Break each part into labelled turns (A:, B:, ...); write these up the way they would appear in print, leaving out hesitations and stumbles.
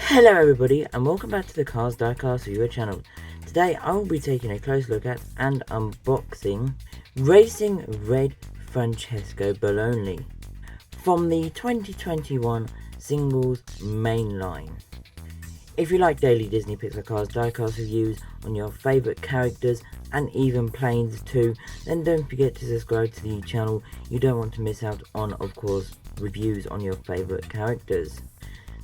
A: Hello everybody and welcome back to the Cars Diecast viewer channel. Today I will be taking a close look at and unboxing Racing Red Francesco Bernoulli from the 2021 singles main line. If you like daily Disney Pixar Cars Diecast reviews on your favourite characters and even planes too, then don't forget to subscribe to the channel. You don't want to miss out on, of course, reviews on your favourite characters.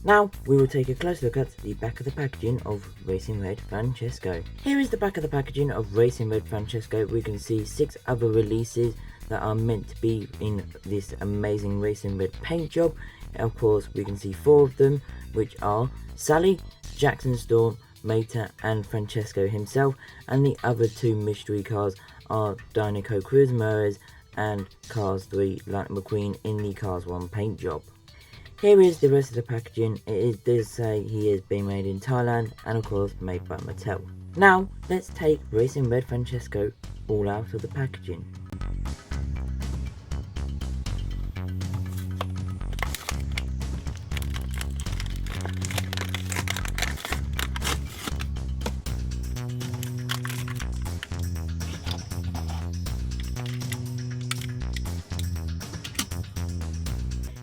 A: Now, we will take a close look at the back of the packaging of Racing Red Francesco. Here is the back of the packaging of Racing Red Francesco. We can see 6 other releases that are meant to be in this amazing Racing Red paint job. Of course, we can see 4 of them, which are Sally, Jackson Storm, Mattel and Francesco himself, and the other 2 mystery cars are Dinoco Cruz Ramirez and Cars 3 Lightning McQueen in the Cars 1 paint job. Here is the rest of the packaging. It does say he is being made in Thailand and of course made by Mattel. Now let's take Racing Red Francesco all out of the packaging.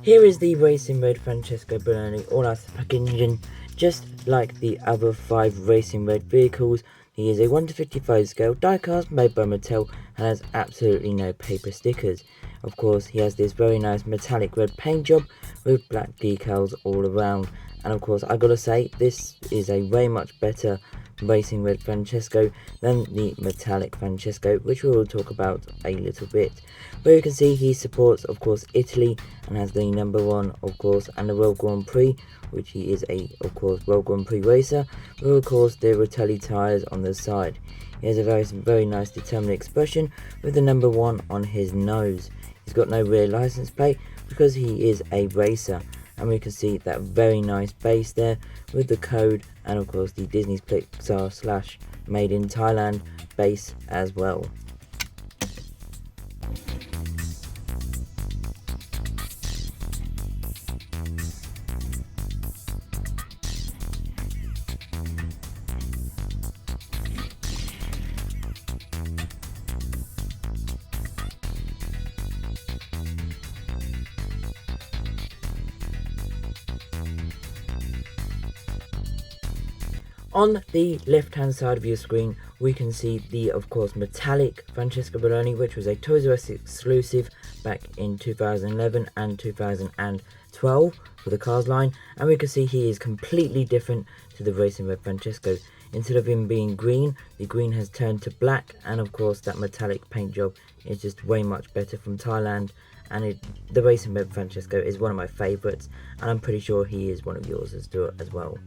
A: Here is the Racing Red Francesco Bernoulli all out of the packaging. Just like the other 5 Racing Red vehicles, he is a 1:55 scale diecast made by Mattel and has absolutely no paper stickers. Of course, he has this very nice metallic red paint job with black decals all around. And of course, I gotta say, this is a way much better Racing Red Francesco than the metallic Francesco, which we will talk about a little bit. Where you can see he supports, of course, Italy and has the number 1, of course, and the World Grand Prix, which he is a, of course, World Grand Prix racer, with, of course, the Rotelli tyres on the side. He has a very nice determined expression with the number 1 on his nose. He's got no rear license plate because he is a racer. And we can see that very nice base there with the code and of course the Disney's Pixar / made in Thailand base as well. On the left hand side of your screen we can see the, of course, metallic Francesco Bernoulli, which was a Toys R Us exclusive back in 2011 and 2012 for the Cars line, and we can see he is completely different to the Racing Red Francesco. Instead of him being green, the green has turned to black, and of course that metallic paint job is just way much better from Thailand. And the Racing Red Francesco is one of my favourites, and I'm pretty sure he is one of yours as well.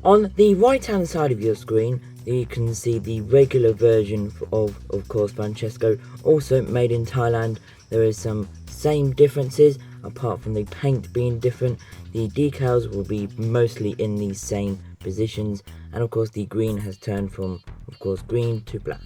A: On the right hand side of your screen you can see the regular version of course, Francesco, also made in Thailand. There is some same differences apart from the paint being different. The decals will be mostly in the same positions, and of course the green has turned from, of course, green to black.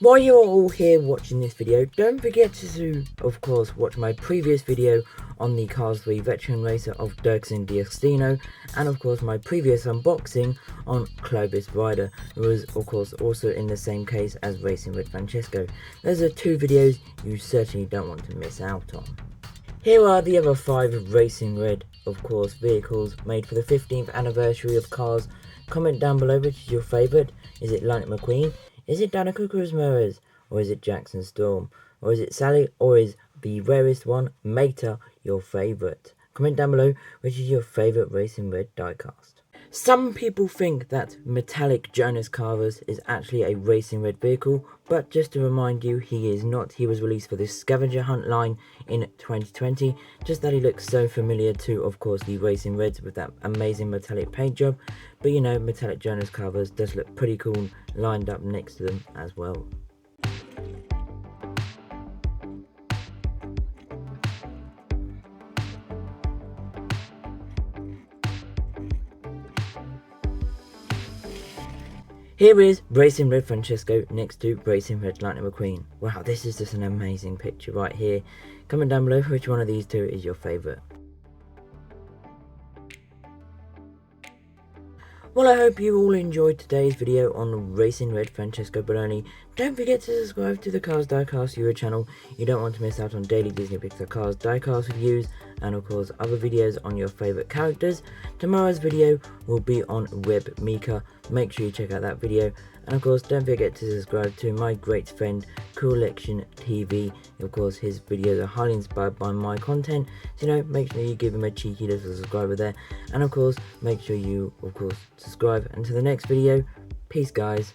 A: While you're all here watching this video, don't forget to, of course, watch my previous video on the Cars 3 veteran racer of Racing Red Diecast I, and of course my previous unboxing on Clovis Rider, who was of course also in the same case as Racing Red Francesco. Those are 2 videos you certainly don't want to miss out on. Here are the other 5 Racing Red, of course, vehicles made for the 15th anniversary of Cars. Comment down below which is your favourite. Is it Lightning McQueen? Is it Dinoco Cruz Ramirez? Or is it Jackson Storm? Or is it Sally? Or is the rarest one, Mattel, your favourite? Comment down below which is your favourite Racing Red diecast. Some people think that metallic Jonas Carvers is actually a Racing Red vehicle, but just to remind you, he is not. He was released for this scavenger hunt line in 2020, just that he looks so familiar to, of course, the Racing Reds with that amazing metallic paint job. But you know, metallic Jonas Carvers does look pretty cool lined up next to them as well. Here is Racing Red Francesco next to Racing Red Lightning McQueen. Wow, this is just an amazing picture right here. Comment down below which one of these two is your favourite. Well, I hope you all enjoyed today's video on Racing Red Francesco Bernoulli. Don't forget to subscribe to the Cars Diecast YouTube channel. You don't want to miss out on daily Disney Pixar Cars Diecast reviews and of course other videos on your favourite characters. Tomorrow's video will be on Web Mika. Make sure you check out that video. And of course don't forget to subscribe to my great friend Collection TV. Of course his videos are highly inspired by my content. So make sure you give him a cheeky little subscriber there. And of course make sure you of course subscribe. Until the next video, peace guys.